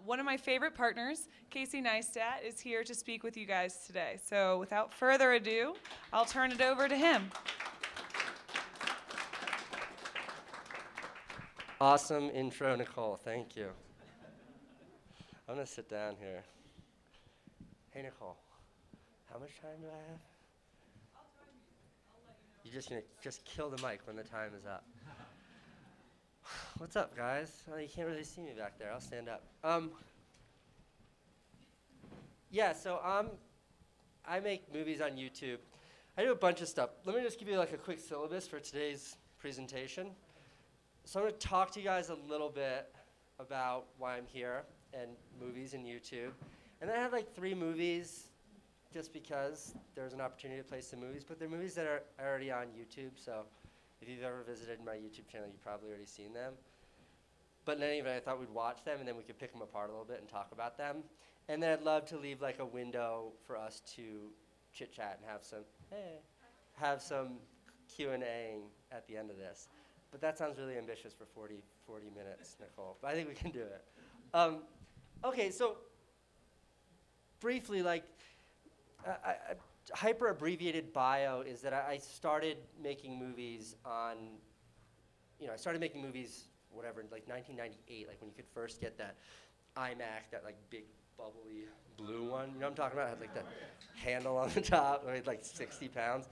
One of my favorite partners, Casey Neistat, is here to speak with you guys today. So without further ado, I'll turn it over to him. Awesome intro, Nicole. Thank you. I'm going to sit down here. Hey, Nicole, how much time do I have? You're just going to just kill the mic when the time is up. What's up, guys? Oh, you can't really see me back there. I'll stand up. I make movies on YouTube. I do a bunch of stuff. Let me just give you like a quick syllabus for today's presentation. So I'm going to talk to you guys a little bit about why I'm here and movies and YouTube. And then I have like 3 movies just because there's an opportunity to play some movies, but they're movies that are already on YouTube, so if you've ever visited my YouTube channel, you've probably already seen them. But in any event, I thought we'd watch them, and then we could pick them apart a little bit and talk about them. And then I'd love to leave like a window for us to chit-chat and have some Q&A at the end of this. But that sounds really ambitious for 40 minutes, Nicole. But I think we can do it. Okay, so briefly, like, hyper-abbreviated bio is that I started making movies on, I started making movies, whatever, in like 1998, like when you could first get that iMac, that like big bubbly blue one. You know what I'm talking about? It had like that handle on the top, weighed like 60 pounds.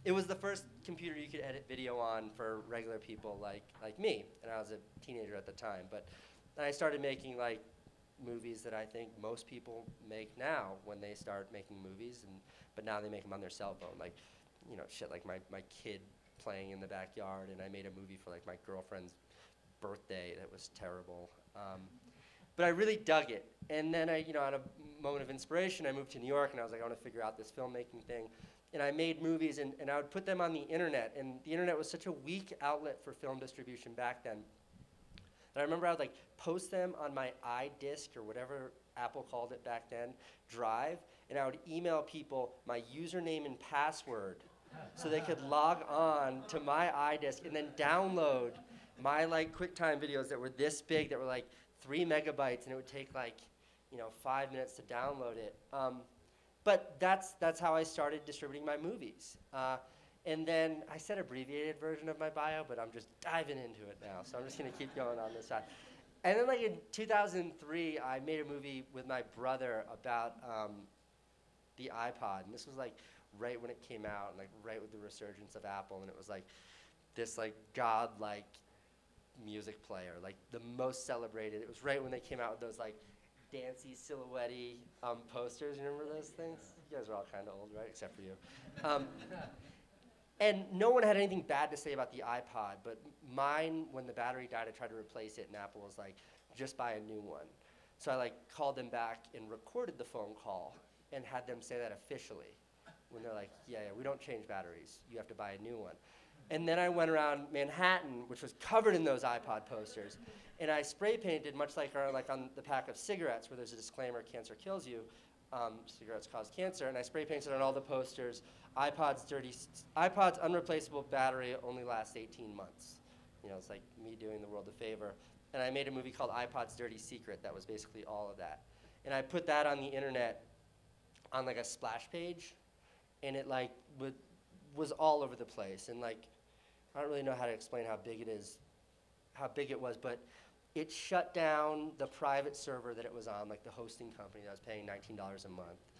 It was the first computer you could edit video on for regular people like me, and I was a teenager at the time. But then I started making like movies that I think most people make now when they start making movies, but now they make them on their cell phone, like, shit like my kid playing in the backyard, and I made a movie for like my girlfriend's birthday that was terrible. But I really dug it. And then I, on a moment of inspiration, I moved to New York, and I was like, I want to figure out this filmmaking thing. And I made movies, and I would put them on the internet, and the internet was such a weak outlet for film distribution back then. And I remember I would like post them on my iDisk, or whatever Apple called it back then, drive, and I would email people my username and password so they could log on to my iDisk and then download my like QuickTime videos that were this big, that were like 3 megabytes, and it would take like 5 minutes to download it. But that's how I started distributing my movies. And then I said abbreviated version of my bio, but I'm just diving into it now, so I'm just going to keep going on this side. And then like in 2003, I made a movie with my brother about the iPod, and this was like right when it came out, and like right with the resurgence of Apple, and it was like this like godlike music player, like the most celebrated. It was right when they came out with those like dancey, silhouette-y posters. You remember those things? You guys are all kind of old, right? Except for you. And no one had anything bad to say about the iPod, but mine, when the battery died, I tried to replace it, and Apple was like, just buy a new one. So I like called them back and recorded the phone call and had them say that officially, when they're like, yeah, we don't change batteries. You have to buy a new one. And then I went around Manhattan, which was covered in those iPod posters, and I spray painted, much like on the pack of cigarettes, where there's a disclaimer, cancer kills you, cigarettes cause cancer, and I spray painted on all the posters, iPod's unreplaceable battery only lasts 18 months. It's like me doing the world a favor. And I made a movie called iPod's Dirty Secret that was basically all of that. And I put that on the internet on like a splash page, and it like was all over the place. And like, I don't really know how to explain how big it was, but it shut down the private server that it was on, like the hosting company that was paying $19 a month.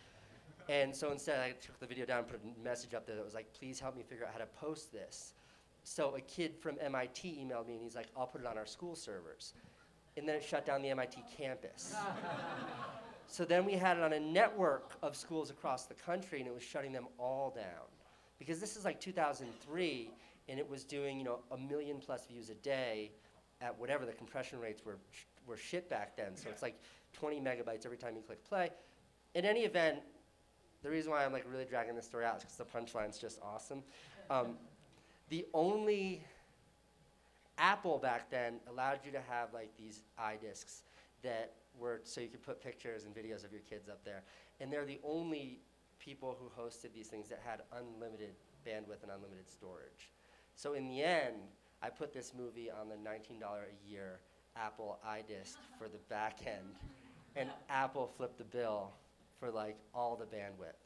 And so instead, I took the video down and put a message up there that was like, please help me figure out how to post this. So a kid from MIT emailed me, and he's like, I'll put it on our school servers. And then it shut down the MIT campus. So then we had it on a network of schools across the country, and it was shutting them all down. Because this is like 2003, and it was doing 1 million plus views a day at whatever the compression rates were shit back then. So it's like 20 megabytes every time you click play. In any event, the reason why I'm like really dragging this story out is because the punchline's just awesome. The only Apple back then allowed you to have like these iDiscs that were so you could put pictures and videos of your kids up there. And they're the only people who hosted these things that had unlimited bandwidth and unlimited storage. So in the end, I put this movie on the $19 a year Apple iDisc for the back end. and Apple flipped the bill for like all the bandwidth.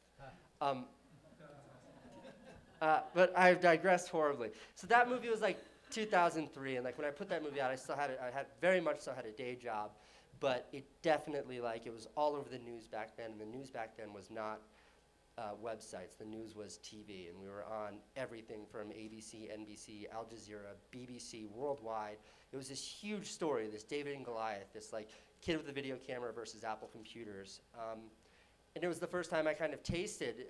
But I've digressed horribly. So that movie was like 2003, and like when I put that movie out, I had very much so had a day job, but it definitely like it was all over the news back then, and the news back then was not websites. The news was TV, and we were on everything from ABC, NBC, Al Jazeera, BBC, worldwide. It was this huge story, this David and Goliath, this like kid with a video camera versus Apple computers. And it was the first time I kind of tasted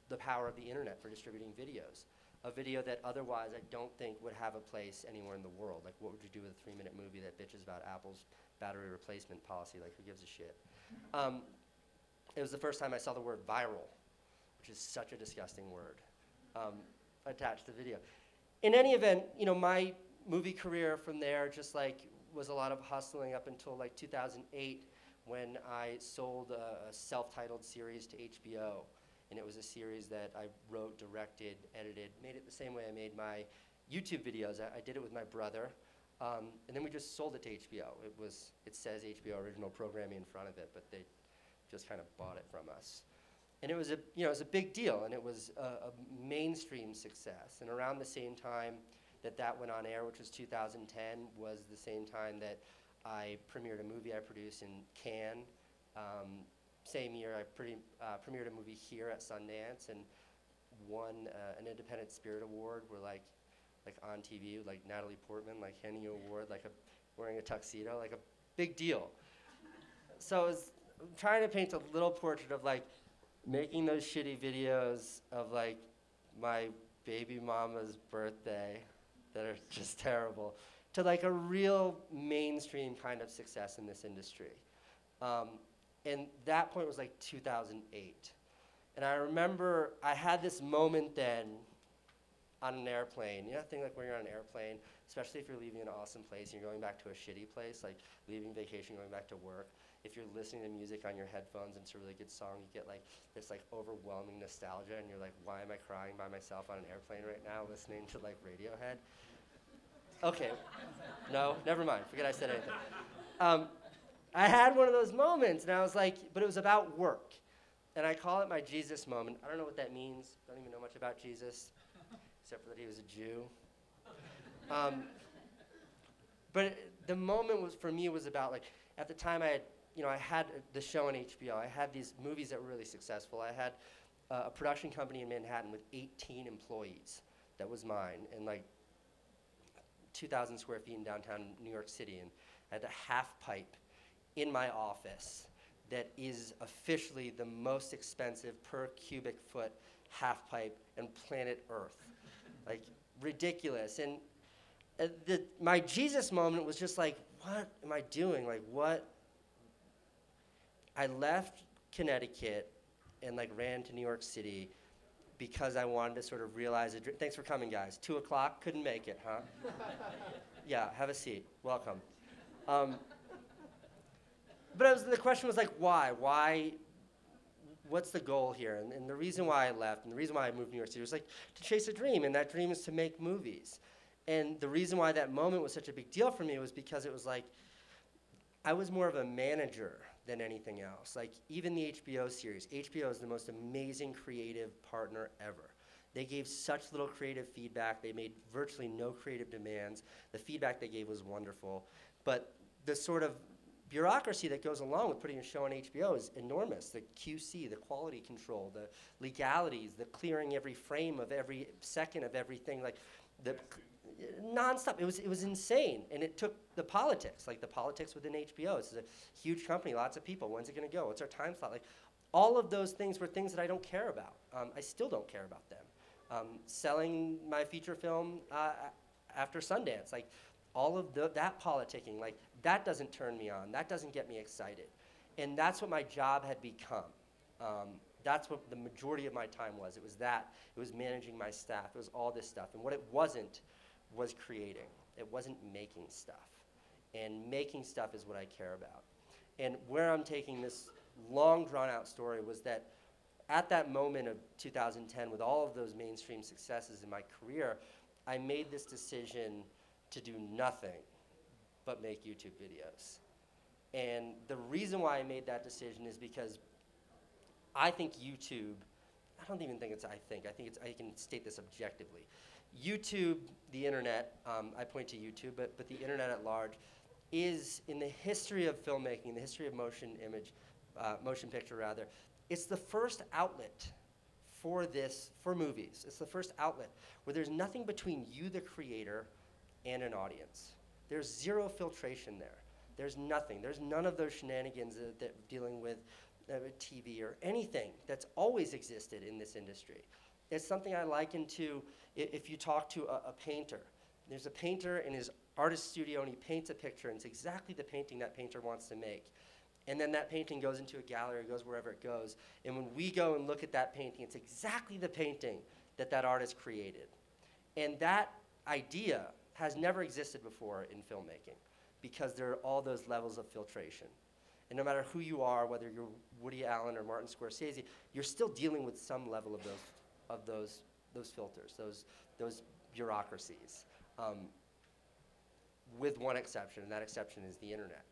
the power of the internet for distributing videos. A video that otherwise I don't think would have a place anywhere in the world. Like, what would you do with a 3-minute movie that bitches about Apple's battery replacement policy? Like, who gives a shit? It was the first time I saw the word viral, which is such a disgusting word, attached to the video. In any event, you know, my movie career from there just like was a lot of hustling up until like 2008 when I sold a self-titled series to HBO. And it was a series that I wrote, directed, edited, made it the same way I made my YouTube videos. I did it with my brother, and then we just sold it to HBO. It says HBO original programming in front of it, but they just kind of bought it from us. And it was a big deal, and it was a mainstream success. And around the same time that went on air, which was 2010, was the same time that I premiered a movie I produced in Cannes. Same year, I premiered a movie here at Sundance and won an Independent Spirit Award. We're like on TV, like Natalie Portman, like handing you an award, like wearing a tuxedo, like a big deal. So I'm trying to paint a little portrait of like making those shitty videos of like my baby mama's birthday that are just terrible to like a real mainstream kind of success in this industry. And that point was like 2008. And I remember I had this moment then on an airplane. You know that thing like when you're on an airplane, especially if you're leaving an awesome place and you're going back to a shitty place, like leaving vacation, going back to work. If you're listening to music on your headphones and it's a really good song, you get like this like overwhelming nostalgia and you're like, why am I crying by myself on an airplane right now listening to like Radiohead? Okay, no, never mind, forget I said anything. I had one of those moments, and I was like, but it was about work. And I call it my Jesus moment. I don't know what that means. Don't even know much about Jesus, except for that he was a Jew. But the moment was, for me, was about, like, at the time I had the show on HBO. I had these movies that were really successful. I had a production company in Manhattan with 18 employees. That was mine, and, like, 2,000 square feet in downtown New York City. And I had a half pipe in my office that is officially the most expensive per cubic foot half pipe in planet Earth. Like, ridiculous. And my Jesus moment was just like, what am I doing? Like, what? I left Connecticut and like ran to New York City because I wanted to sort of realize a dream. Thanks for coming, guys. 2 o'clock, couldn't make it, huh? Yeah, have a seat. Welcome. But the question was like, why? Why? What's the goal here? And the reason why I left and the reason why I moved to New York City was like to chase a dream, and that dream is to make movies. And the reason why that moment was such a big deal for me was because it was like I was more of a manager than anything else. Like even the HBO series, HBO is the most amazing creative partner ever. They gave such little creative feedback. They made virtually no creative demands. The feedback they gave was wonderful. But the sort of bureaucracy that goes along with putting a show on HBO is enormous. The QC, the quality control, the legalities, the clearing every frame of every second of everything, like the nonstop. It was insane, and it took the politics, like the politics within HBO. It's a huge company, lots of people. When's it going to go? What's our time slot? Like all of those things were things that I don't care about. I still don't care about them. Selling my feature film after Sundance, like all of that politicking, like that doesn't turn me on. That doesn't get me excited. And that's what my job had become. That's what the majority of my time was. It was that. It was managing my staff. It was all this stuff. And what it wasn't was creating. It wasn't making stuff. And making stuff is what I care about. And where I'm taking this long, drawn-out story was that at that moment of 2010, with all of those mainstream successes in my career, I made this decision to do nothing but make YouTube videos. And the reason why I made that decision is because I think YouTube, I don't even think it's I think it's, I can state this objectively. YouTube, the internet, I point to YouTube, but the internet at large, is in the history of filmmaking, the history of motion picture rather, it's the first outlet for movies. It's the first outlet where there's nothing between you, the creator, and an audience. There's zero filtration there. There's nothing. There's none of those shenanigans that dealing with TV or anything that's always existed in this industry. It's something I liken to if you talk to a painter. There's a painter in his artist studio and he paints a picture and it's exactly the painting that painter wants to make. And then that painting goes into a gallery, goes wherever it goes. And when we go and look at that painting, it's exactly the painting that artist created. And that idea has never existed before in filmmaking because there are all those levels of filtration. And no matter who you are, whether you're Woody Allen or Martin Scorsese, you're still dealing with some level of those filters, those bureaucracies, with one exception, and that exception is the internet.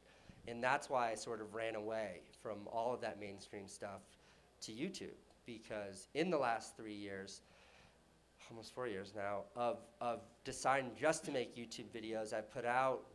And that's why I sort of ran away from all of that mainstream stuff to YouTube, because in the last 3 years, almost 4 years now, of deciding just to make YouTube videos, I've put out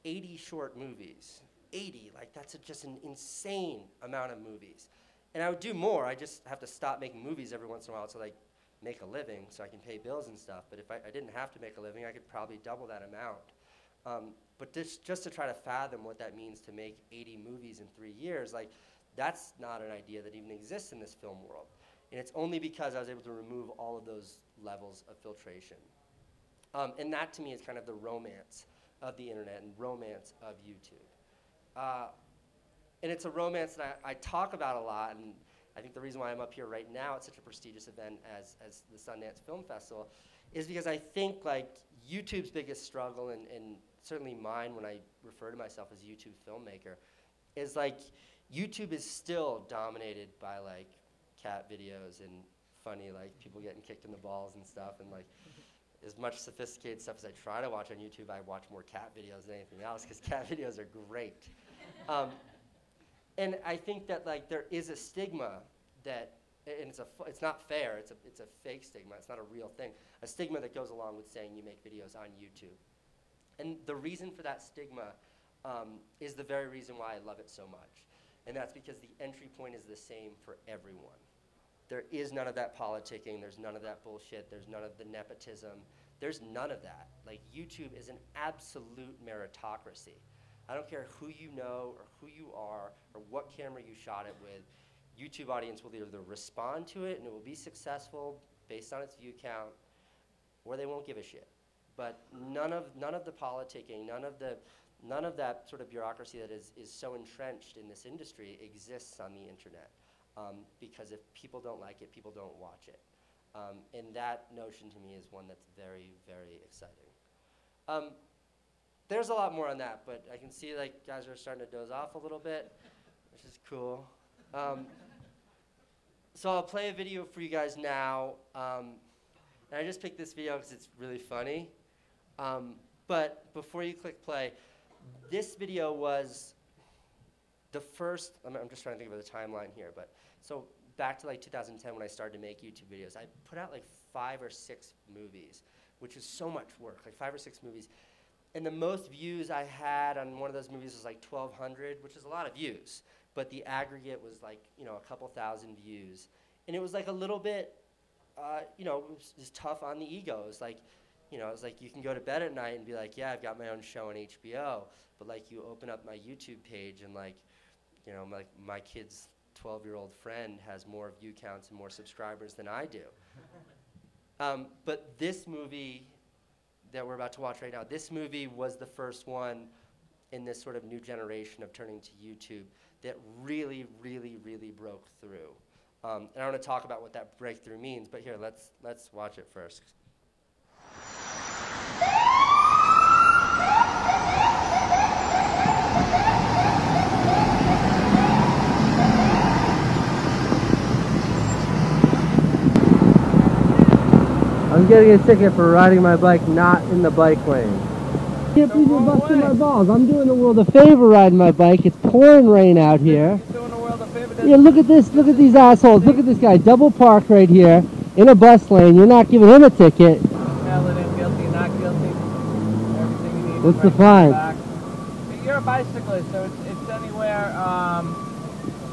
80 short movies. 80, like that's just an insane amount of movies. And I would do more, I just have to stop making movies every once in a while to like make a living so I can pay bills and stuff. But if I didn't have to make a living, I could probably double that amount. But just to try to fathom what that means to make 80 movies in 3 years, like that's not an idea that even exists in this film world. And it's only because I was able to remove all of those levels of filtration. And that to me is kind of the romance of the internet and romance of YouTube. And it's a romance that I talk about a lot, and I think the reason why I'm up here right now at such a prestigious event as the Sundance Film Festival is because I think like YouTube's biggest struggle, and certainly mine when I refer to myself as YouTube filmmaker, is like YouTube is still dominated by like cat videos and funny like people getting kicked in the balls and stuff, and like as much sophisticated stuff as I try to watch on YouTube, I watch more cat videos than anything else because cat videos are great. And I think that like there is a stigma that, and it's not fair. It's a fake stigma. It's not a real thing. A stigma that goes along with saying you make videos on YouTube. And the reason for that stigma is the very reason why I love it so much, and that's because the entry point is the same for everyone. There is none of that politicking. There's none of that bullshit. There's none of the nepotism. There's none of that. Like YouTube is an absolute meritocracy. I don't care who you know or who you are or what camera you shot it with. YouTube audience will either respond to it and it will be successful based on its view count, or they won't give a shit. But none of the politicking, none of that sort of bureaucracy that is so entrenched in this industry exists on the internet. Because if people don't like it, people don't watch it. And that notion to me is one that's very, very exciting. There's a lot more on that, but I can see like guys are starting to doze off a little bit, which is cool. So I'll play a video for you guys now. And I just picked this video because it's really funny. But before you click play, this video was the first, I'm just trying to think of the timeline here, but so back to like 2010 when I started to make YouTube videos, I put out like 5 or 6 movies, which is so much work, like 5 or 6 movies. And the most views I had on one of those movies was like 1,200, which is a lot of views. But the aggregate was like, you know, a couple thousand views. And it was like a little bit, you know, it was tough on the ego. It was like, you know, it was like you can go to bed at night and be like, yeah, I've got my own show on HBO. But like you open up my YouTube page and like, you know, like my kid's 12-year-old friend has more view counts and more subscribers than I do. But this movie that we're about to watch right now, this movie was the first one in this sort of new generation of turning to YouTube that really, really, really broke through. And I want to talk about what that breakthrough means, but here, let's watch it first. I'm getting a ticket for riding my bike not in the bike lane. Can't believe you're busting my balls. I'm doing the world a favor riding my bike. It's pouring rain out here. You're doing the world a favor. Yeah, look at this. Look at these assholes. Look at this guy. Double park right here in a bus lane. You're not giving him a ticket. Mail it in, guilty, not guilty. Everything you need. What's the right fine? back. You're a bicyclist, so it's anywhere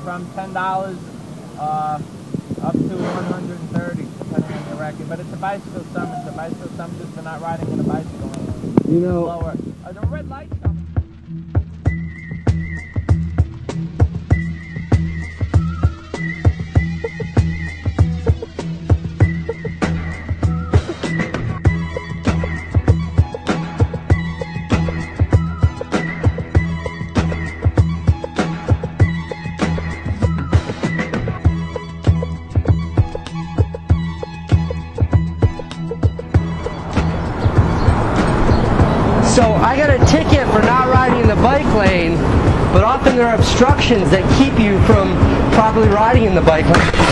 from $10 up to $130, depending on your record. But it's a bicycle summons. A bicycle summons for not riding in a bicycle lane. You know. Lower. The red light's coming. So I got a ticket for not riding in the bike lane, but often there are obstructions that keep you from properly riding in the bike lane.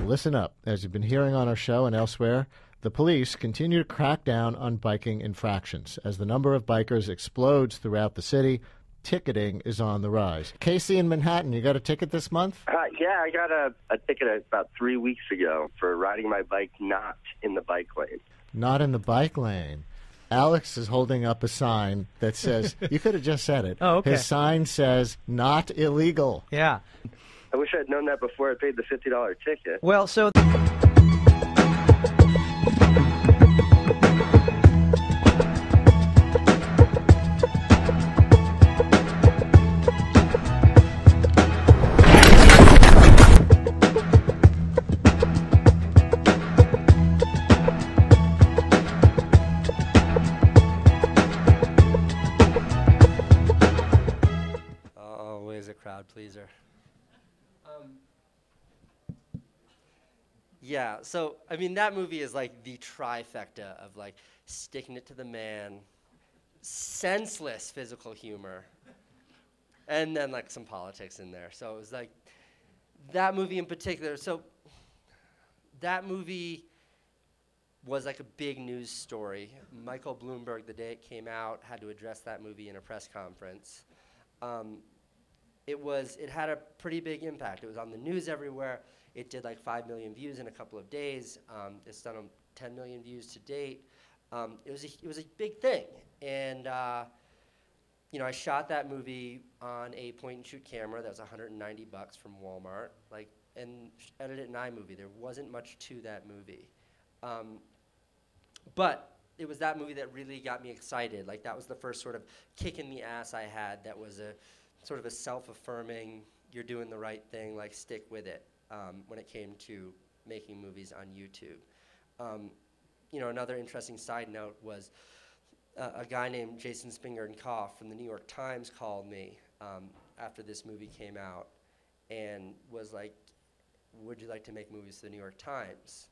Listen up. As you've been hearing on our show and elsewhere, the police continue to crack down on biking infractions. As the number of bikers explodes throughout the city, ticketing is on the rise. Casey in Manhattan, you got a ticket this month? Yeah, I got a ticket about 3 weeks ago for riding my bike not in the bike lane. Not in the bike lane. Alex is holding up a sign that says, you could have just said it. Oh, okay. His sign says, not illegal. Yeah. I wish I had known that before I paid the $50 ticket. Well, so... Always a crowd pleaser. Yeah, so, I mean, that movie is like the trifecta of like sticking it to the man, senseless physical humor, and then like some politics in there. So it was like that movie in particular. So that movie was like a big news story. Michael Bloomberg, the day it came out, had to address that movie in a press conference. It had a pretty big impact. It was on the news everywhere. It did like 5 million views in a couple of days. It's done 10 million views to date. It was a big thing. And you know, I shot that movie on a point-and-shoot camera that was $190 from Walmart, and edited it in iMovie. There wasn't much to that movie. But it was that movie that really got me excited. Like, that was the first sort of kick in the ass I had that was a sort of a self-affirming, you're doing the right thing, like, stick with it, when it came to making movies on YouTube. You know, another interesting side note was a guy named Jason Spinger-Koff from the New York Times called me after this movie came out and was like, would you like to make movies for the New York Times?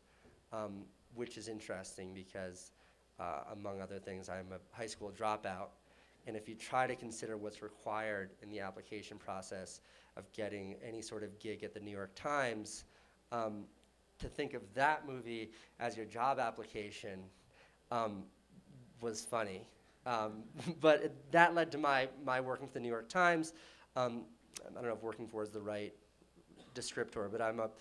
Which is interesting because, among other things, I'm a high school dropout. And if you try to consider what's required in the application process of getting any sort of gig at the New York Times, to think of that movie as your job application was funny. But that led to my working for the New York Times. I don't know if working for is the right descriptor, but I'm a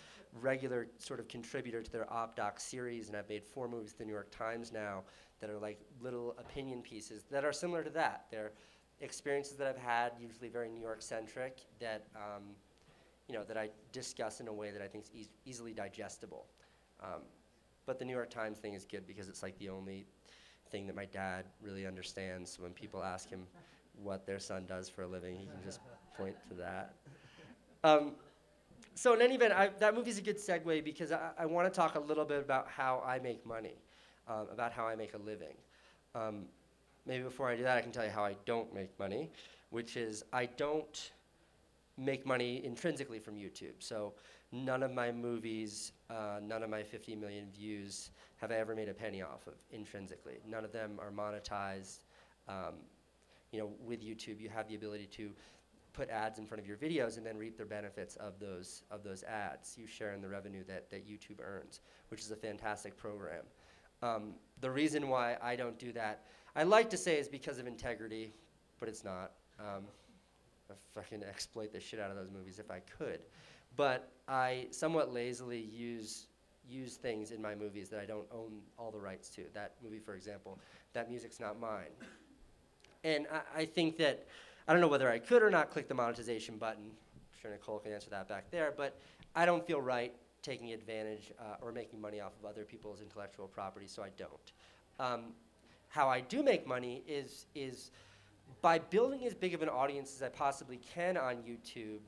regular sort of contributor to their OpDoc series, and I've made 4 movies for the New York Times now that are like little opinion pieces that are similar to that. They're experiences that I've had, usually very New York-centric, that you know, that I discuss in a way that I think is easily digestible. But the New York Times thing is good because it's like the only thing that my dad really understands. When people ask him what their son does for a living. He can just point to that. So in any event, that movie's a good segue because I want to talk a little bit about how I make money, about how I make a living. Maybe before I do that, I can tell you how I don't make money, which is I don't make money intrinsically from YouTube. So none of my movies, none of my 50 million views have I ever made a penny off of intrinsically. None of them are monetized. With YouTube, you have the ability to put ads in front of your videos and then reap the benefits of those ads. You share in the revenue that YouTube earns, which is a fantastic program. The reason why I don't do that, I like to say is because of integrity, but it's not. I fucking exploit the shit out of those movies if I could. But I somewhat lazily use things in my movies that I don't own all the rights to. That movie, for example, that music's not mine. And I think that, I don't know whether I could or not click the monetization button. I'm sure Nicole can answer that back there. But I don't feel right taking advantage or making money off of other people's intellectual property, so I don't. How I do make money is by building as big of an audience as I possibly can on YouTube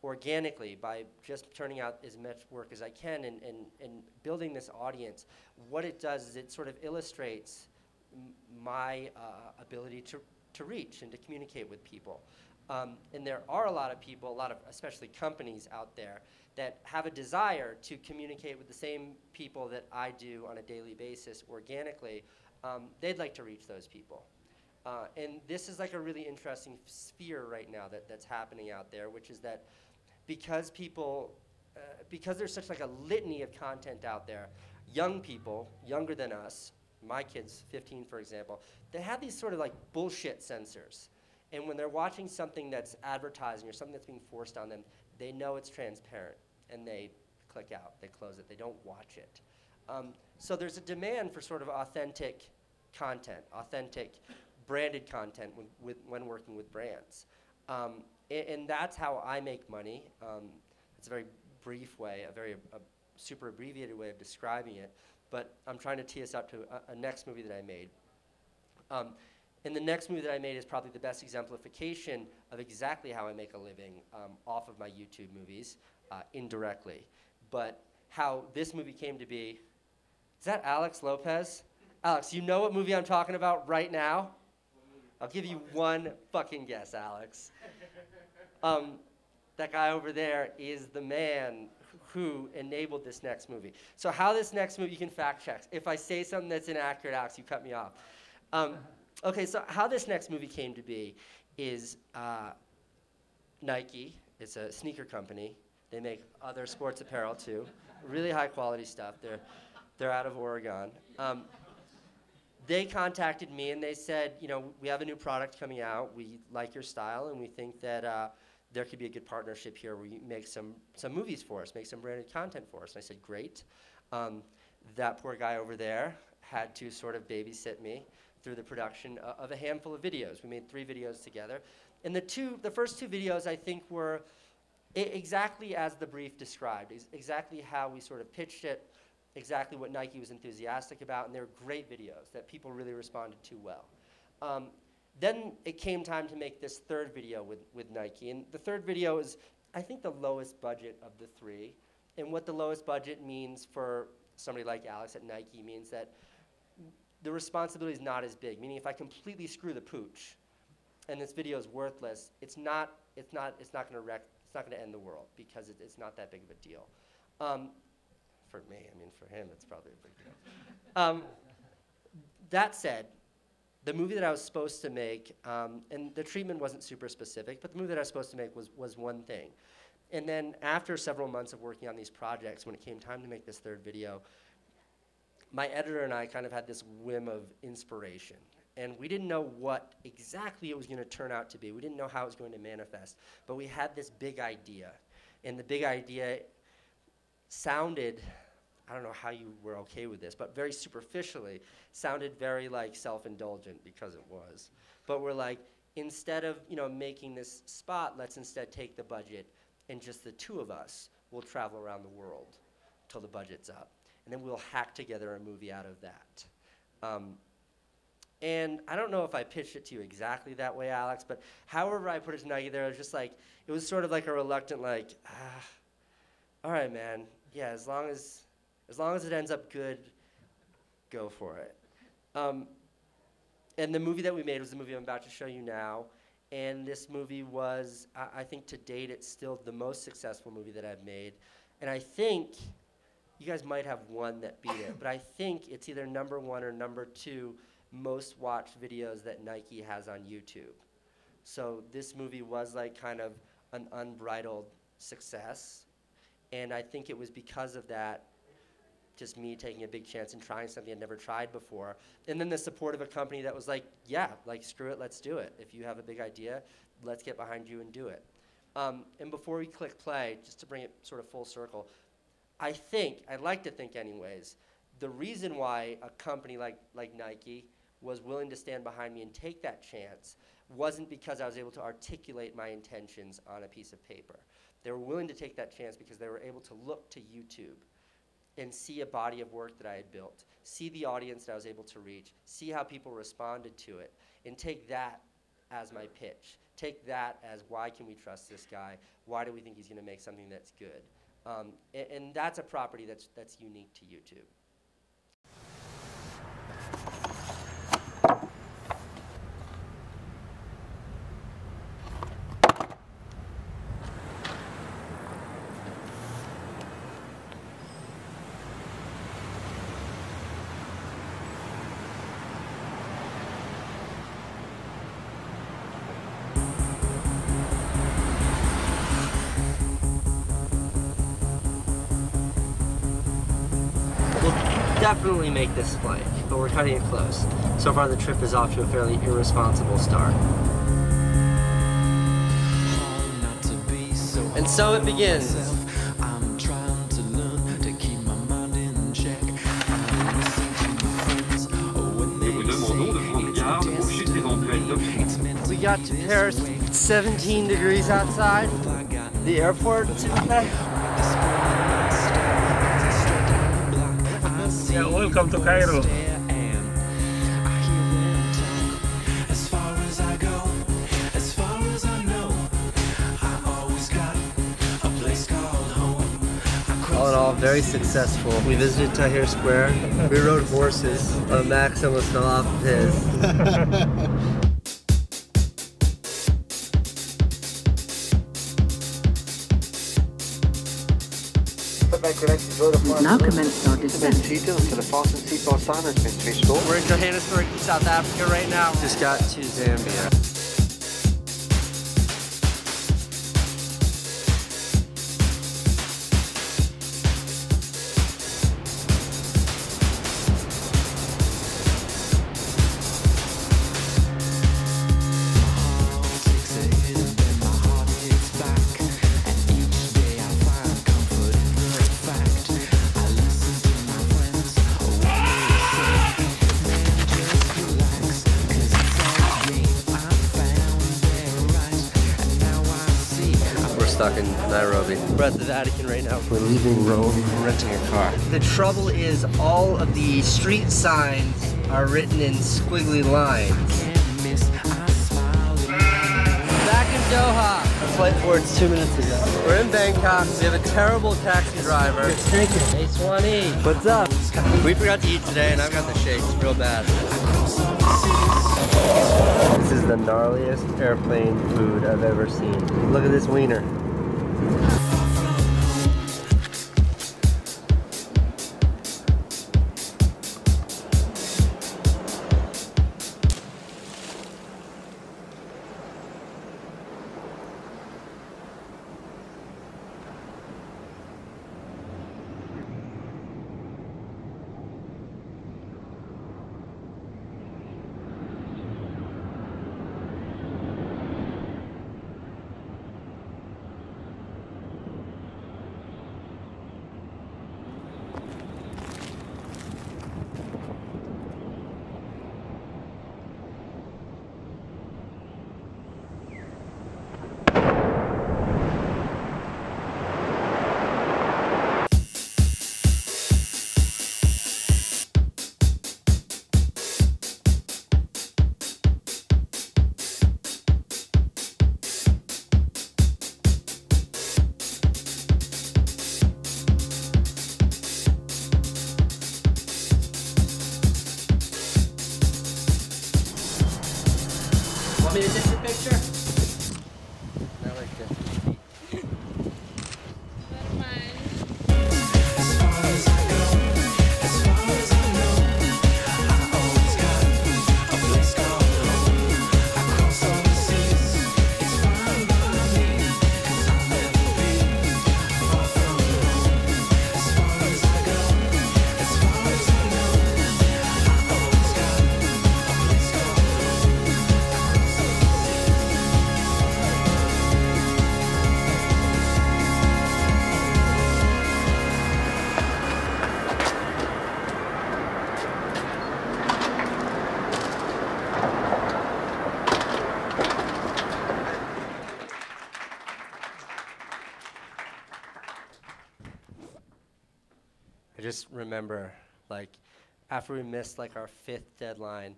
organically, by just turning out as much work as I can and building this audience. What it does is it sort of illustrates my ability to reach and to communicate with people. And there are a lot of people, especially companies out there, that have a desire to communicate with the same people that I do on a daily basis organically. They'd like to reach those people. And this is like a really interesting sphere right now that's happening out there, which is that because there's such like a litany of content out there, young people, younger than us, my kids, 15 for example, they have these sort of like bullshit sensors. And when they're watching something that's advertising or something that's being forced on them, they know it's transparent and they click out, they close it, they don't watch it. So there's a demand for sort of authentic content, authentic branded content when working with brands. And that's how I make money. It's a very brief way, a super abbreviated way of describing it, but I'm trying to tee us up to a next movie that I made. And the next movie that I made is probably the best exemplification of exactly how I make a living off of my YouTube movies, indirectly. But how this movie came to be, is that Alex Lopez? Alex, you know what movie I'm talking about right now? I'll give you one fucking guess, Alex. That guy over there is the man who enabled this next movie. So how this next movie, you can fact check. If I say something that's inaccurate, Alex, you cut me off. Okay, so how this next movie came to be is Nike. It's a sneaker company. They make other sports apparel too. Really high quality stuff. They're out of Oregon. They contacted me and they said, we have a new product coming out. We like your style and we think that there could be a good partnership here where you make some movies for us, make some branded content for us. And I said, great. That poor guy over there had to sort of babysit me through the production of a handful of videos. We made 3 videos together. And the first 2 videos I think were exactly as the brief described, exactly how we sort of pitched it, exactly what Nike was enthusiastic about, and they were great videos that people really responded to well. Then it came time to make this 3rd video with Nike, and the 3rd video is, I think, the lowest budget of the 3. And what the lowest budget means for somebody like Alex at Nike means that the responsibility is not as big, meaning if I completely screw the pooch and this video is worthless, it's not going to end the world because it's not that big of a deal. For me, I mean, for him, it's probably a big deal. That said, the movie that I was supposed to make, and the treatment wasn't super specific, but the movie that I was supposed to make was one thing. And then after several months of working on these projects, when it came time to make this 3rd video, my editor and I kind of had this whim of inspiration. And we didn't know what exactly it was going to turn out to be. We didn't know how it was going to manifest. But we had this big idea. And the big idea sounded, I don't know how you were okay with this, but very superficially, sounded very like self-indulgent because it was. But we're like, instead of making this spot, let's instead take the budget and just the 2 of us will travel around the world till the budget's up. And then we'll hack together a movie out of that. And I don't know if I pitched it to you exactly that way, Alex, but however I put it to Nike there, it was just like, it was sort of like a reluctant, like, all right, man, yeah, as long as it ends up good, go for it. And the movie that we made was the movie I'm about to show you now. And this movie was, I think to date, it's still the most successful movie that I've made. And I think, you guys might have one that beat it, but I think it's either #1 or #2 most watched videos that Nike has on YouTube. So this movie was like kind of an unbridled success. And I think it was because of that, just me taking a big chance and trying something I'd never tried before. And then the support of a company that was like, yeah, like screw it, let's do it. If you have a big idea, let's get behind you and do it. And before we click play, just to bring it sort of full circle, I'd like to think anyways, the reason why a company like Nike was willing to stand behind me and take that chance wasn't because I was able to articulate my intentions on a piece of paper. They were willing to take that chance because they were able to look to YouTube and see a body of work that I had built, see the audience that I was able to reach, see how people responded to it, and take that as my pitch. Take that as, why can we trust this guy? Why do we think he's going to make something that's good? And that's a property that's unique to YouTube. Definitely make this flight, but we're cutting it close. So far the trip is off to a fairly irresponsible start. And so it begins. We got to Paris, 17 degrees outside. The airport, Yeah, welcome to Cairo. All in all, very successful. We visited Tahrir Square. We rode horses. Max almost fell off of his. We've now commenced our descent. We're in Johannesburg, South Africa right now. Just got to Zambia. Stuck in Nairobi. We're at the Vatican right now. We're leaving Rome, we're renting a car. The trouble is all of the street signs are written in squiggly lines. Back in Doha. Our flight board's 2 minutes ago. We're in Bangkok. We have a terrible taxi driver. Thank you. Hey Swanee. What's up? We forgot to eat today and I've got the shakes real bad. This is the gnarliest airplane food I've ever seen. Look at this wiener. Want me to take the picture? I like this. I just remember, like, after we missed, like, our 5th deadline,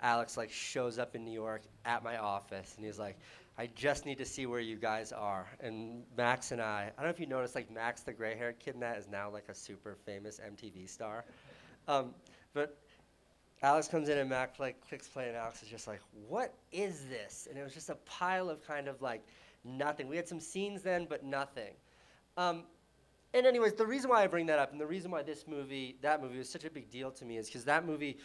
Alex, like, shows up in New York at my office, and he's like, I just need to see where you guys are. And Max and I don't know if you noticed, like, Max, the gray-haired kid in that, is now, like, a super famous MTV star. But Alex comes in, and Max, like, clicks play, and Alex is just like, what is this? And it was just a pile of kind of, like, nothing. We had some scenes then, but nothing. And anyways, the reason why I bring that up and the reason why that movie was such a big deal to me is because that movie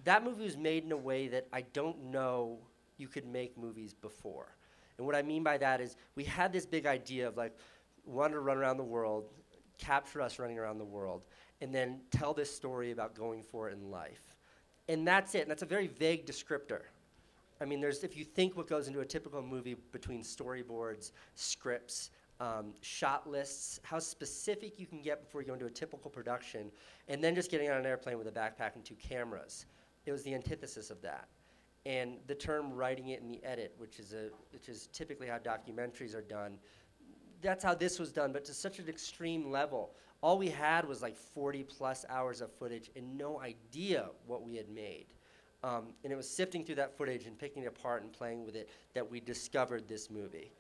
was made in a way that I don't know you could make movies before. And what I mean by that is we had this big idea of like, wanted to run around the world, capture us running around the world, and then tell this story about going for it in life. And that's it. And that's a very vague descriptor. I mean, if you think what goes into a typical movie between storyboards, scripts, shot lists, how specific you can get before you go into a typical production, and then just getting on an airplane with a backpack and 2 cameras. It was the antithesis of that. And the term writing it in the edit, which is typically how documentaries are done, that's how this was done, but to such an extreme level. All we had was like 40+ hours of footage and no idea what we had made. And it was sifting through that footage and picking it apart and playing with it that we discovered this movie.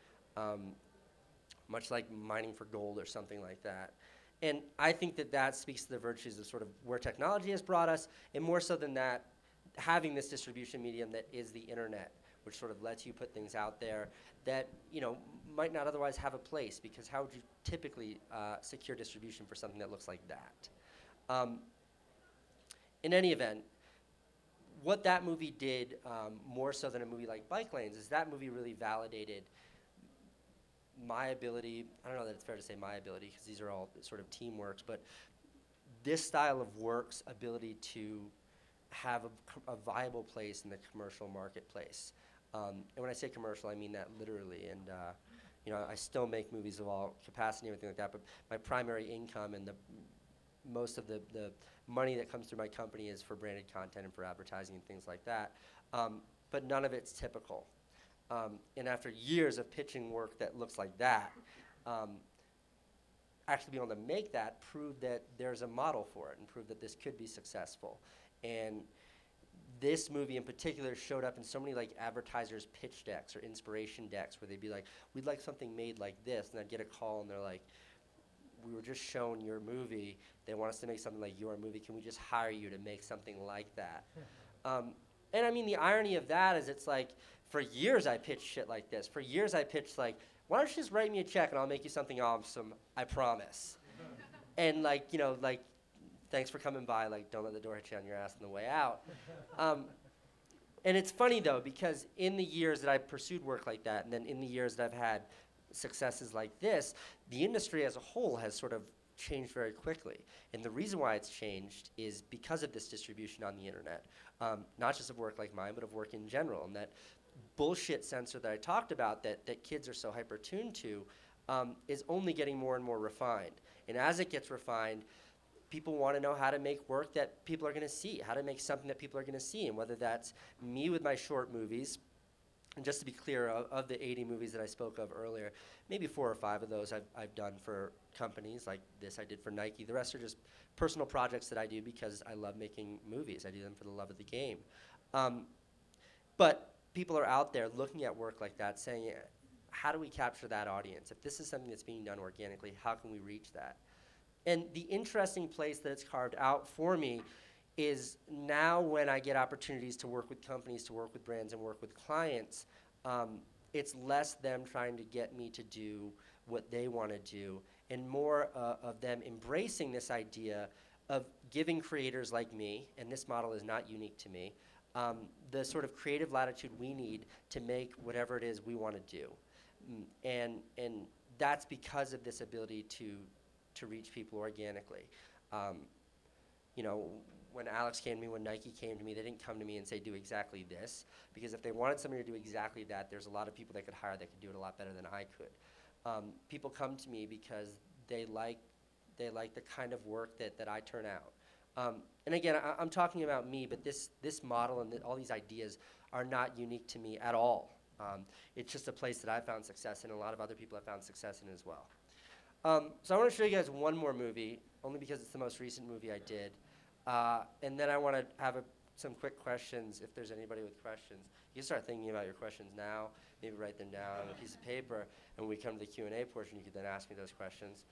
Much like mining for gold or something like that. And I think that speaks to the virtues of sort of where technology has brought us, and more so than that, having this distribution medium that is the internet, which sort of lets you put things out there that, you know, might not otherwise have a place, because how would you typically secure distribution for something that looks like that? In any event, what that movie did, more so than a movie like Bike Lanes, is that movie really validated my ability. I don't know that it's fair to say my ability, because these are all sort of teamworks, but this style of work's ability to have a viable place in the commercial marketplace. And when I say commercial, I mean that literally. And you know, I still make movies of all capacity and everything like that, but my primary income and most of the money that comes through my company is for branded content and for advertising and things like that. But none of it's typical. And after years of pitching work that looks like that, actually being able to make that proved that there's a model for it and proved that this could be successful. And this movie in particular showed up in so many like advertisers' pitch decks or inspiration decks where they'd be like, we'd like something made like this. And I'd get a call and they're like, we were just shown your movie. They want us to make something like your movie. Can we just hire you to make something like that? And I mean, the irony of that is it's like, for years I pitched shit like this. For years I pitched like, why don't you just write me a check and I'll make you something awesome, I promise. And like, you know, like, thanks for coming by, like, don't let the door hit you on your ass on the way out. And it's funny though, because in the years that I've pursued work like that, and then in the years that I've had successes like this, the industry as a whole has sort of changed very quickly. And the reason why it's changed is because of this distribution on the internet. Not just of work like mine, but of work in general. And that bullshit sensor that I talked about that kids are so hyper-tuned to is only getting more and more refined. And as it gets refined, people want to know how to make work that people are going to see, how to make something that people are going to see. And whether that's me with my short movies, and just to be clear, of the 80 movies that I spoke of earlier, maybe 4 or 5 of those I've done for companies like this I did for Nike. The rest are just personal projects that I do because I love making movies. I do them for the love of the game. But people are out there looking at work like that saying, how do we capture that audience? If this is something that's being done organically, how can we reach that? And the interesting place that it's carved out for me is now when I get opportunities to work with companies, to work with brands, and work with clients, it's less them trying to get me to do what they want to do, and more of them embracing this idea of giving creators like me, and this model is not unique to me, the sort of creative latitude we need to make whatever it is we want to do. And that's because of this ability to reach people organically. You know, when Alex came to me, when Nike came to me, they didn't come to me and say, do exactly this, because if they wanted somebody to do exactly that, there's a lot of people they could hire that could do it a lot better than I could. People come to me because they like the kind of work that I turn out. And again, I'm talking about me, but this model and all these ideas are not unique to me at all. It's just a place that I found success in, and a lot of other people have found success in as well. So I want to show you guys one more movie, only because it's the most recent movie I did. And then I want to have some quick questions, if there's anybody with questions. You can start thinking about your questions now, maybe write them down on a piece of paper, and when we come to the Q&A portion, you could then ask me those questions.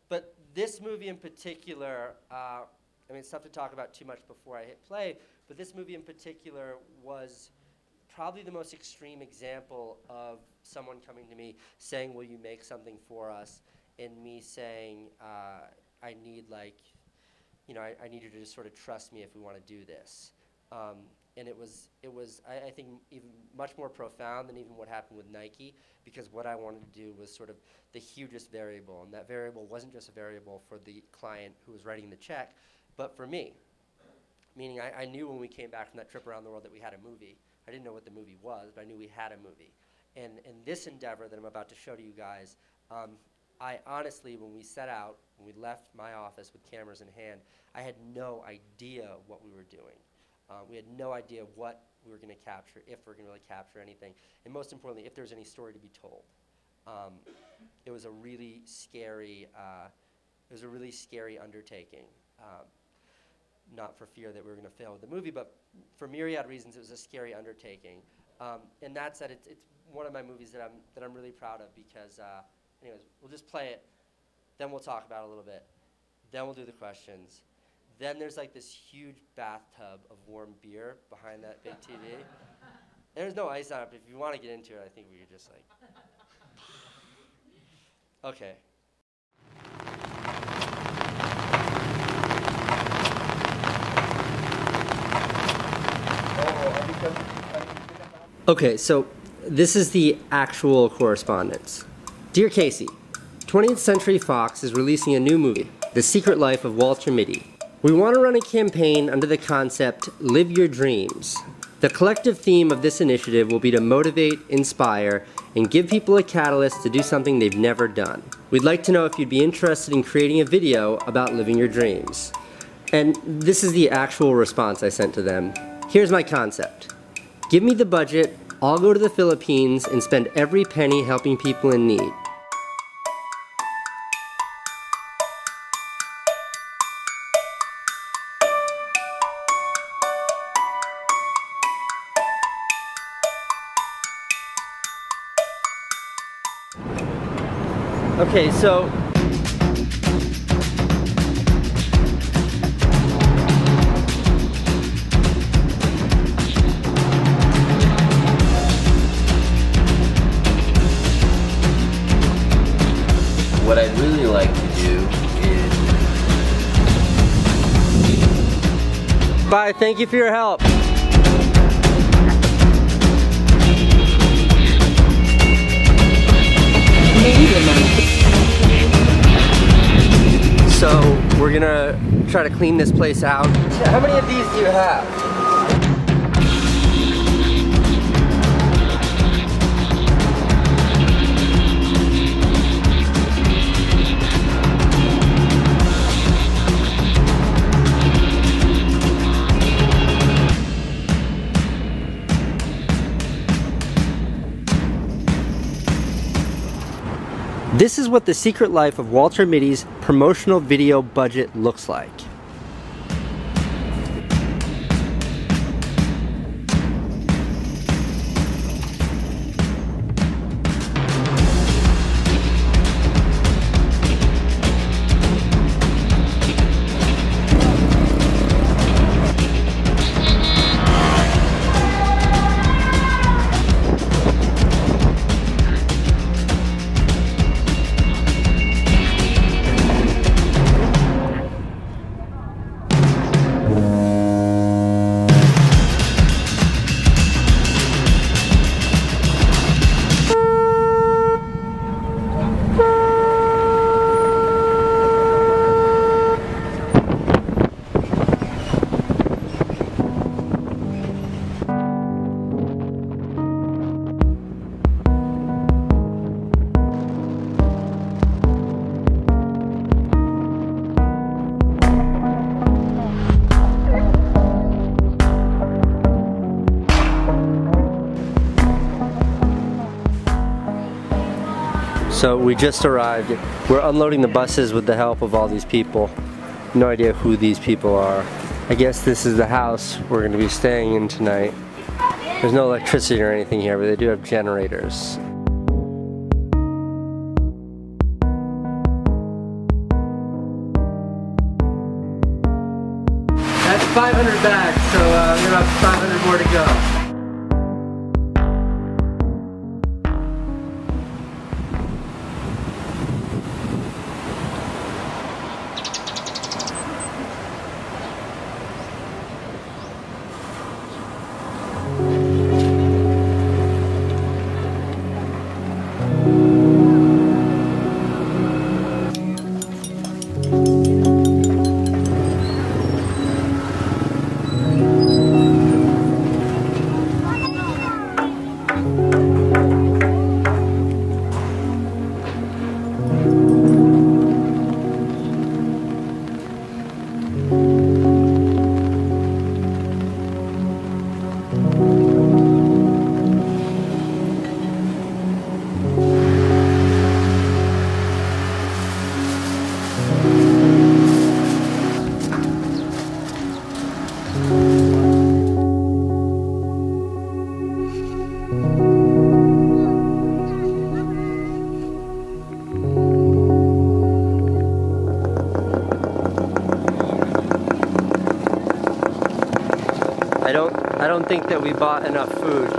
But this movie in particular, I mean, it's tough to talk about too much before I hit play, but this movie in particular was probably the most extreme example of someone coming to me saying, will you make something for us? And me saying, I need, like, you know, I need you to just sort of trust me if we want to do this. And it was I think, even much more profound than even what happened with Nike, because what I wanted to do was sort of the hugest variable, and that variable wasn't just a variable for the client who was writing the check, but for me. Meaning I knew when we came back from that trip around the world that we had a movie. I didn't know what the movie was, but I knew we had a movie. And this endeavor that I'm about to show to you guys, I honestly, when we set out, when we left my office with cameras in hand, I had no idea what we were doing. We had no idea what we were going to capture, if we were going to really capture anything, and most importantly, if there was any story to be told. It was a really scary, undertaking. Not for fear that we were going to fail with the movie, but for myriad reasons, it was a scary undertaking. And that said, it's one of my movies that I'm really proud of, because, anyways, we'll just play it, then we'll talk about it a little bit, then we'll do the questions. Then there's like this huge bathtub of warm beer behind that big TV. There's no ice on it, but if you want to get into it, I think we could just like, okay. Okay, so this is the actual correspondence. Dear Casey, 20th Century Fox is releasing a new movie, The Secret Life of Walter Mitty. We want to run a campaign under the concept, Live Your Dreams. The collective theme of this initiative will be to motivate, inspire, and give people a catalyst to do something they've never done. We'd like to know if you'd be interested in creating a video about living your dreams. And this is the actual response I sent to them. Here's my concept. Give me the budget, I'll go to the Philippines and spend every penny helping people in need. Okay, so what I'd really like to do is... Bye, thank you for your help. So, we're gonna try to clean this place out. How many of these do you have? This is what the secret life of Walter Mitty's promotional video budget looks like. So we just arrived. We're unloading the buses with the help of all these people. No idea who these people are. I guess this is the house we're going to be staying in tonight. There's no electricity or anything here, but they do have generators. That's 500 bags, so we have 500 more to go. I don't think that we bought enough food.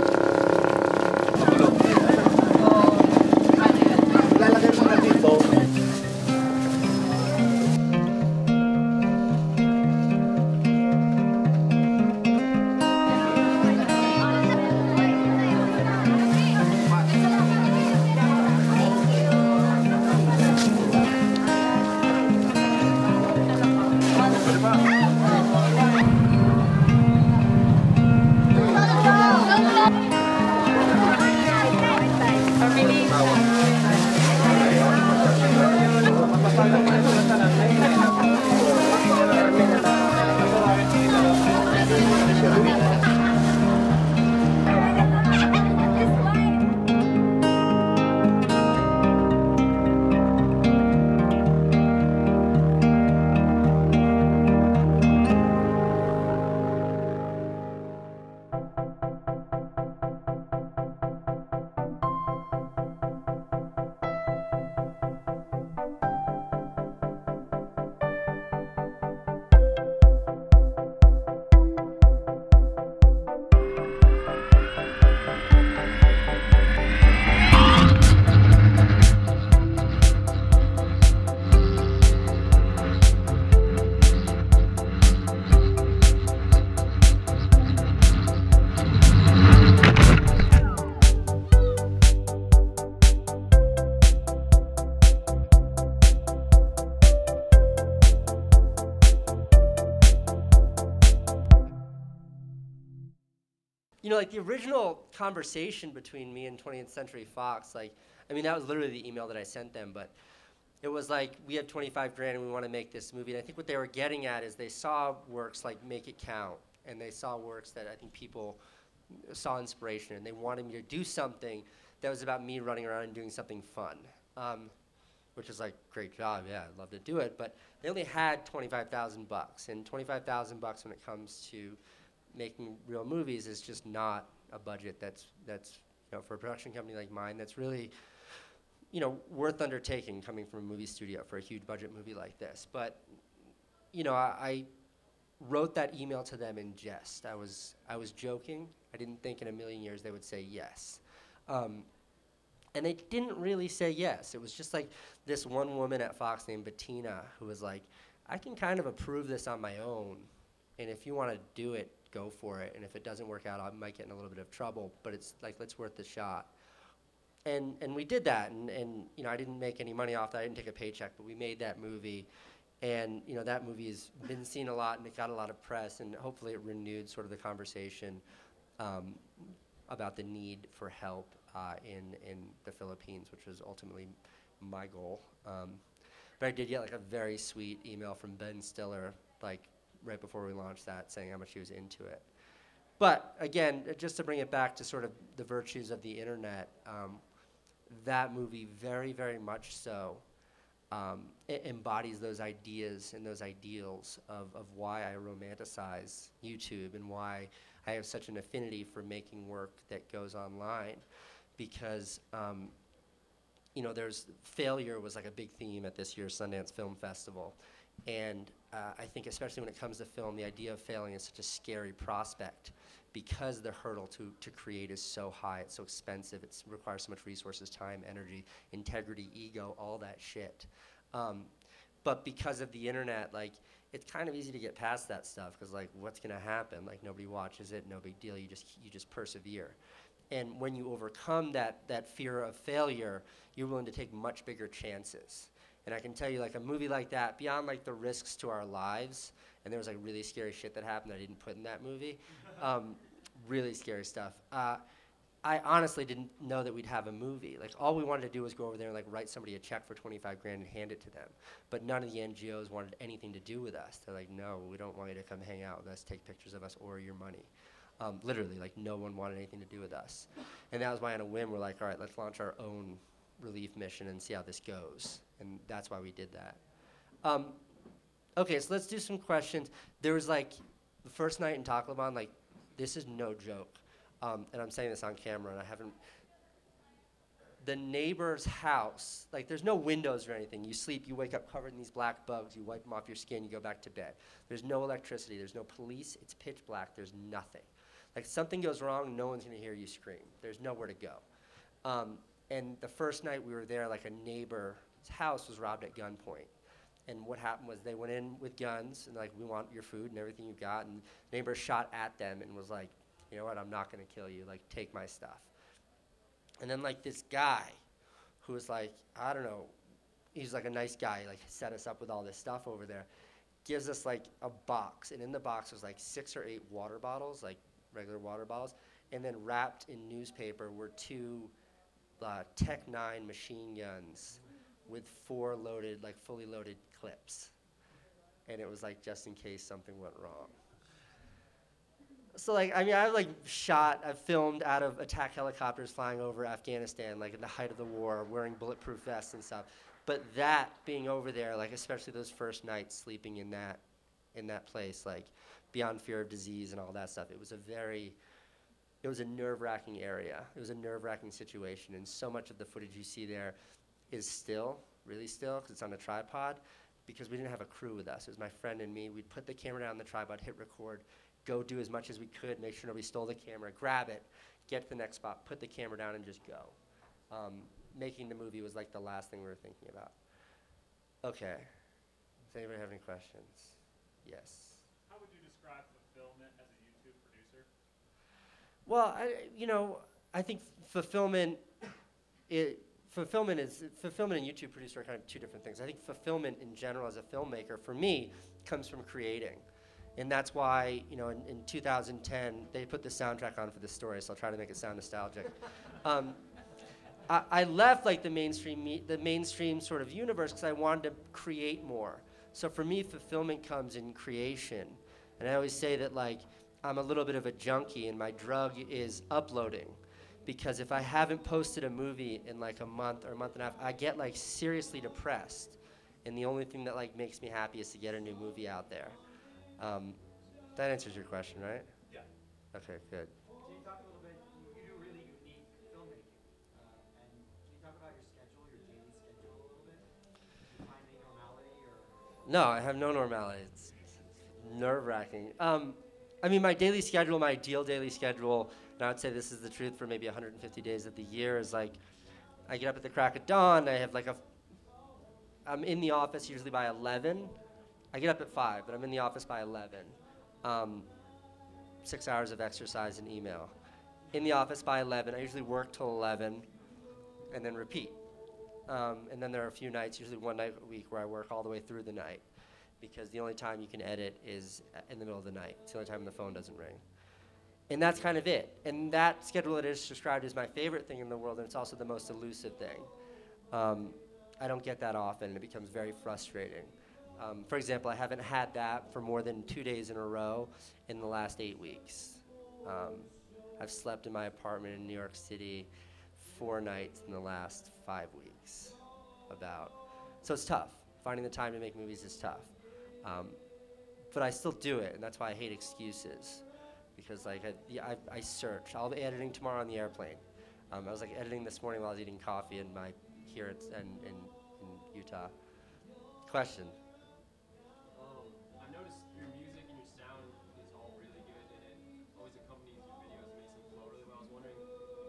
You know, like the original conversation between me and 20th Century Fox, like, I mean, that was literally the email that I sent them, but it was like, we have 25 grand and we want to make this movie. And I think what they were getting at is they saw works like Make It Count, and they saw works that I think people saw inspiration, and they wanted me to do something that was about me running around and doing something fun, which is like, great job, yeah, I'd love to do it, but they only had $25,000, and $25,000 when it comes to making real movies is just not a budget that's you know, for a production company like mine, that's really, you know, worth undertaking coming from a movie studio for a huge budget movie like this. But, you know, I wrote that email to them in jest. I was joking. I didn't think in a million years they would say yes. And they didn't really say yes. It was just like this one woman at Fox named Bettina who was like, I can kind of approve this on my own, and if you want to do it, go for it, and if it doesn't work out, I might get in a little bit of trouble, but it's like, let's worth the shot. And we did that, and you know, I didn't make any money off that, I didn't take a paycheck, but we made that movie, and you know, that movie has been seen a lot, and it got a lot of press, and hopefully it renewed sort of the conversation about the need for help in the Philippines, which was ultimately my goal. But I did get like a very sweet email from Ben Stiller, like right before we launched that, saying how much he was into it. But again, just to bring it back to sort of the virtues of the internet, that movie very, very much so embodies those ideas and those ideals of why I romanticize YouTube and why I have such an affinity for making work that goes online, because you know, failure was like a big theme at this year's Sundance Film Festival, and I think especially when it comes to film, the idea of failing is such a scary prospect because the hurdle to create is so high, it's so expensive, it requires so much resources, time, energy, integrity, ego, all that shit. But because of the internet, like, it's kind of easy to get past that stuff because, like, what's gonna happen? Like, nobody watches it, no big deal, you just persevere. And when you overcome that fear of failure, you're willing to take much bigger chances. And I can tell you, like, a movie like that, beyond like the risks to our lives, and there was like really scary shit that happened that I didn't put in that movie, really scary stuff. I honestly didn't know that we'd have a movie. Like, all we wanted to do was go over there and like write somebody a check for 25 grand and hand it to them. But none of the NGOs wanted anything to do with us. They're like, no, we don't want you to come hang out with us, take pictures of us, or your money. Literally, like, no one wanted anything to do with us. And that was why on a whim, we're like, all right, let's launch our own relief mission and see how this goes. And that's why we did that. Okay, so let's do some questions. There was like, the first night in Tacloban, like, this is no joke. And I'm saying this on camera, and I haven't. The neighbor's house, like, there's no windows or anything. You sleep, you wake up covered in these black bugs, you wipe them off your skin, you go back to bed. There's no electricity, there's no police, it's pitch black, there's nothing. Like, something goes wrong, no one's gonna hear you scream. There's nowhere to go. And the first night we were there, like, a neighbor's house was robbed at gunpoint. And what happened was they went in with guns, and like, we want your food and everything you've got, and the neighbor shot at them and was like, you know what, I'm not gonna kill you, like, take my stuff. And then like this guy who was like, I don't know, he's like a nice guy, like set us up with all this stuff over there, gives us like a box, and in the box was like 6 or 8 water bottles, like regular water bottles, and then wrapped in newspaper were 2 Tech 9 machine guns with 4 loaded, like fully loaded clips. And it was like, just in case something went wrong. So like, I mean, I've filmed out of attack helicopters flying over Afghanistan, like in the height of the war, wearing bulletproof vests and stuff. But that being over there, like especially those first nights sleeping in that place, like beyond fear of disease and all that stuff, it was a nerve-wracking area. It was a nerve-wracking situation, and so much of the footage you see there is still, really still, because it's on a tripod, because we didn't have a crew with us. It was my friend and me. We'd put the camera down on the tripod, hit record, go do as much as we could, make sure nobody stole the camera, grab it, get to the next spot, put the camera down, and just go. Making the movie was like the last thing we were thinking about. Okay. Does anybody have any questions? Yes. How would you describe fulfillment as a YouTube producer? Well, I think fulfillment and YouTube producer are kind of 2 different things. I think fulfillment in general as a filmmaker, for me, comes from creating. And that's why, in 2010, they put the soundtrack on for this story, so I'll try to make it sound nostalgic. I left like the mainstream sort of universe because I wanted to create more. So for me, fulfillment comes in creation. And I always say that like, I'm a little bit of a junkie and my drug is uploading. Because if I haven't posted a movie in like a month or a month and a half, I get like seriously depressed. And the only thing that like makes me happy is to get a new movie out there. That answers your question, right? Yeah. Okay, good. Can you talk a little bit, you do really unique filmmaking, and can you talk about your schedule, your daily schedule a little bit? Do you find any normality or? No, I have no normality. It's nerve-wracking. I mean, my daily schedule, my ideal daily schedule, and I would say this is the truth for maybe 150 days of the year, is like, I get up at the crack of dawn, I have like I'm in the office usually by 11. I get up at 5, but I'm in the office by 11. 6 hours of exercise and email. In the office by 11. I usually work till 11 and then repeat. And then there are a few nights, usually one night a week, where I work all the way through the night because the only time you can edit is in the middle of the night. It's the only time the phone doesn't ring. And that's kind of it. And that schedule that is described is my favorite thing in the world, and it's also the most elusive thing. I don't get that often, and it becomes very frustrating. For example, I haven't had that for more than 2 days in a row in the last 8 weeks. I've slept in my apartment in New York City 4 nights in the last 5 weeks. So it's tough. Finding the time to make movies is tough. But I still do it, and that's why I hate excuses. Because like I search. I'll be editing tomorrow on the airplane. I was like editing this morning while I was eating coffee in in Utah. Question. I've noticed your music and your sound is all really good, and it always accompanies your videos and makes them flow really well. I was wondering if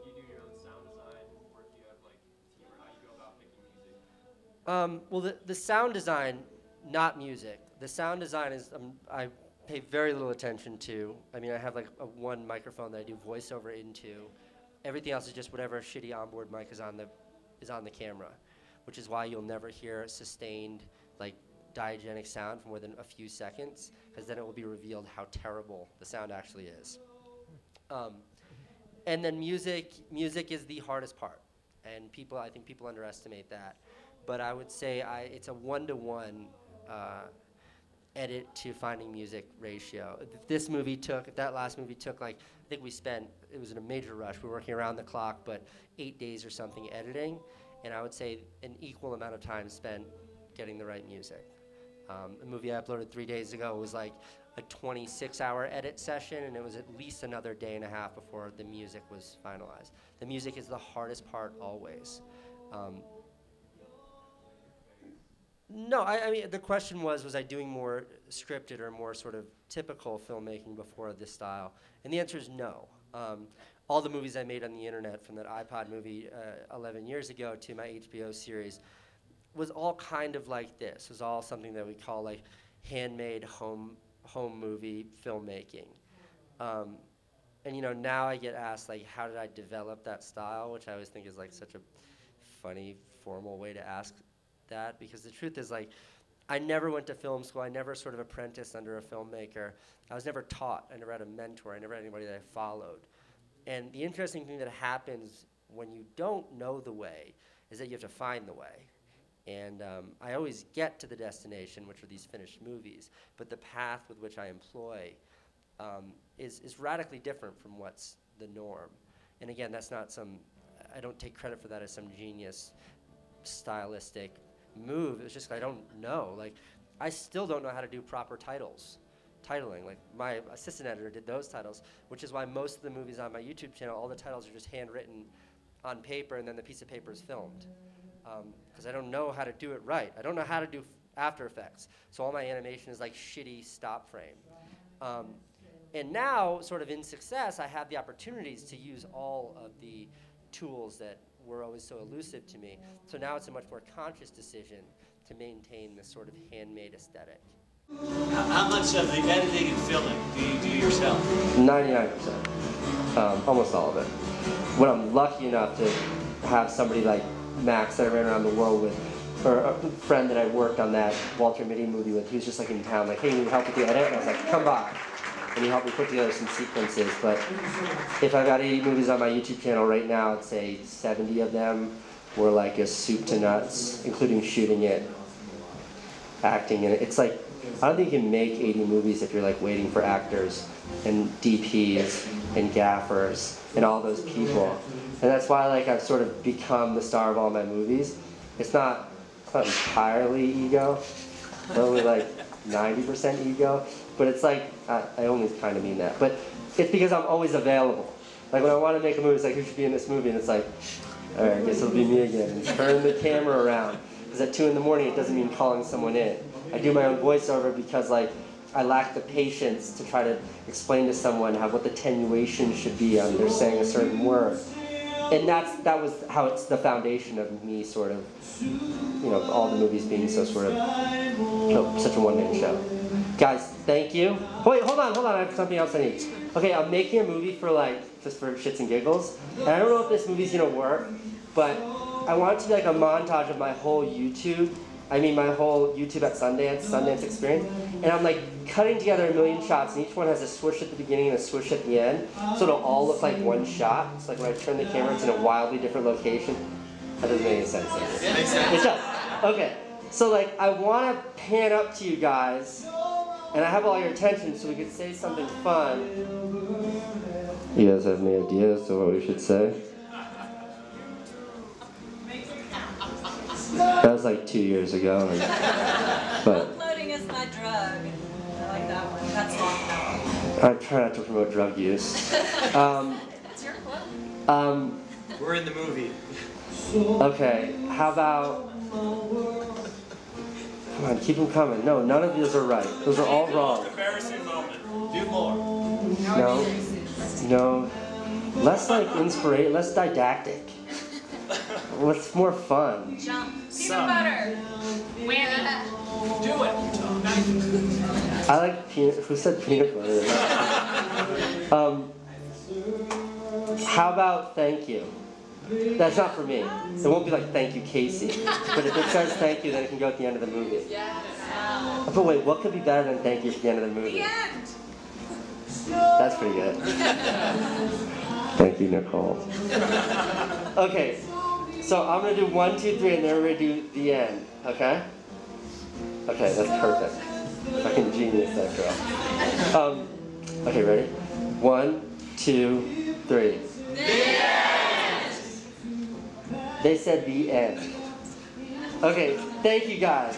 you do your own sound design, or if you have like a team, or how you go about picking music. Well, the sound design, not music. The sound design is I pay very little attention to. I mean, I have like one microphone that I do voiceover into. Everything else is just whatever shitty onboard mic is on the camera, which is why you'll never hear sustained, like, diegetic sound for more than a few seconds, because then it will be revealed how terrible the sound actually is. And then music is the hardest part, and I think people underestimate that. But I would say it's a 1-to-1 edit to finding music ratio. That last movie took like, I think it was in a major rush. We were working around the clock, but 8 days or something editing, and I would say an equal amount of time spent getting the right music. A movie I uploaded 3 days ago was like a 26-hour edit session, and it was at least another day and a half before the music was finalized. The music is the hardest part always. No, I mean, the question was I doing more scripted or more sort of typical filmmaking before this style? And the answer is no. All the movies I made on the internet, from that iPod movie 11 years ago to my HBO series, was all kind of like this. It was all something that we call like handmade home movie filmmaking. And you know, now I get asked like, how did I develop that style, which I always think is like such a funny, formal way to ask that, because the truth is, like, I never went to film school. I never sort of apprenticed under a filmmaker. I was never taught. I never had a mentor. I never had anybody that I followed. And the interesting thing that happens when you don't know the way is that you have to find the way. And I always get to the destination, which are these finished movies, but the path with which I employ is radically different from what's the norm. And again, that's not I don't take credit for that as some genius stylistic move. It's just I don't know. Like, I still don't know how to do proper titling. Like, my assistant editor did those titles, which is why most of the movies on my YouTube channel, all the titles are just handwritten on paper, and then the piece of paper is filmed. Because I don't know how to do it right. I don't know how to do After Effects. So all my animation is like shitty stop frame. And now, sort of in success, I have the opportunities to use all of the tools that were always so elusive to me. So now it's a much more conscious decision to maintain this sort of handmade aesthetic. How much of the editing and filming do you do yourself? 99%. Almost all of it. When I'm lucky enough to have somebody like Max that I ran around the world with, or a friend that I worked on that Walter Mitty movie with, he was just like in town, like, hey, you need help with the edit? And I was like, come by. And he helped me put together some sequences. But if I've got 80 movies on my YouTube channel right now, I'd say 70 of them were like a soup to nuts, including shooting it, acting in it. It's like, I don't think you can make 80 movies if you're like waiting for actors and DPs and gaffers and all those people. And that's why like I've sort of become the star of all my movies. It's not entirely ego, only like 90% ego. But it's like, I only kind of mean that. But it's because I'm always available. Like when I want to make a movie, it's like, who should be in this movie? And it's like, all right, I guess it'll be me again. And turn the camera around. Because at 2 in the morning, it doesn't mean calling someone in. I do my own voiceover because like, I lack the patience to try to explain to someone what the attenuation should be on they're saying a certain word. And that was how it's the foundation of me sort of, you know, all the movies being so sort of, such a one-man show. Guys, thank you. Wait, hold on, I have something else I need. Okay, I'm making a movie for like, just for shits and giggles. And I don't know if this movie's gonna work, but I want it to be like a montage of my whole YouTube at Sundance experience. And I'm like cutting together a million shots, and each one has a swoosh at the beginning and a swoosh at the end. So it'll all look like one shot. It's like when I turn the camera, it's in a wildly different location. That doesn't make any sense. Does it? Makes sense. It does. Okay. So like, I want to pan up to you guys, and I have all your attention so we could say something fun. You guys have any ideas to what we should say? was like 2 years ago. But Uploading is my drug. I like that one. That's long. I try not to promote drug use. It's your quote. We're in the movie. Okay, how about... Come on, keep them coming. No, none of these are right. Those are all wrong. Embarrassing moment. Do more. No. Less like inspiration, less didactic. What's more fun? Jump. Peanut butter. Whammy. Do it. I like peanut. Who said peanut butter? How about thank you? That's not for me. It won't be like thank you, Casey. But if it says thank you, then it can go at the end of the movie. But wait, what could be better than thank you at the end of the movie? The end. That's pretty good. Thank you, Nicole. Okay, so I'm gonna do 1, 2, 3, and then we're gonna do the end. Okay? Okay, that's perfect. Fucking genius, that girl. Okay, ready? 1, 2, 3. They said the end. Okay, thank you guys.